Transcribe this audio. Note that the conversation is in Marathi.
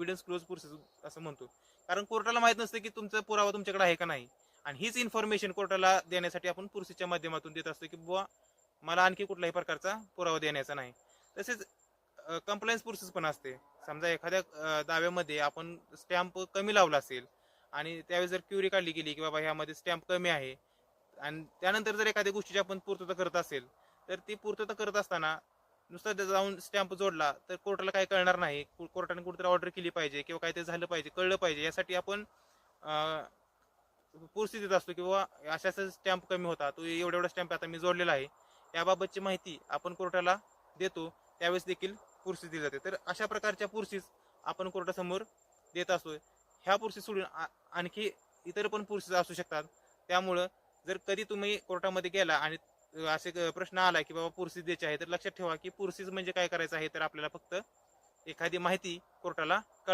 एव्हिडन्स क्लोज प्रोसेस असं म्हणतो. कारण कोर्टाला माहित नसतं की तुमचा पुरावा तुमच्याकडे आहे का नाही, आणि हीच इन्फॉर्मेशन कोर्टाला देण्यासाठी आपण प्रोसेसच्या माध्यमातून देत असतो की बुवा मला आणखी कुठल्याही प्रकारचा पुरावा देण्याचा नाही. तसेच कंप्लायन्स प्रोसेस पण असते. समजा एखाद्या दाव्यामध्ये आपण स्टॅम्प कमी लावला असेल आणि त्यावेळेस जर क्युरी काढली गेली की बाबा ह्यामध्ये स्टॅम्प कमी आहे, आणि त्यानंतर जर एखाद्या गोष्टीची आपण पूर्तता करत असेल, तर ती पूर्तता करत असताना नुसतं जाऊन स्टॅम्प जोडला तर कोर्टाला काही कळणार नाही. कोर्टाने कुठेतरी ऑर्डर केली पाहिजे किंवा काहीतरी झालं पाहिजे, कळलं पाहिजे, यासाठी आपण पुरस्थित देत असतो की बाबा अशा स्टॅम्प कमी होता, तो एवढा एवढा स्टॅम्प आता मी जोडलेला आहे, याबाबतची माहिती आपण कोर्टाला देतो. त्यावेळेस देखील पुरस्थित दिली जाते. तर अशा प्रकारच्या पुरस्थित आपण कोर्टासमोर देत असतो. ह्या पुरस्थित सोडून आणखी इतर पण पुरस्थित असू शकतात. त्यामुळं जर कधी तुम्ही कोर्टामध्ये गेला आणि असे प्रश्न आला की बाबा पुरस्थित द्यायची आहे, तर लक्षात ठेवा की पुरस्थित म्हणजे काय करायचं आहे, तर आपल्याला फक्त एखादी माहिती कोर्टाला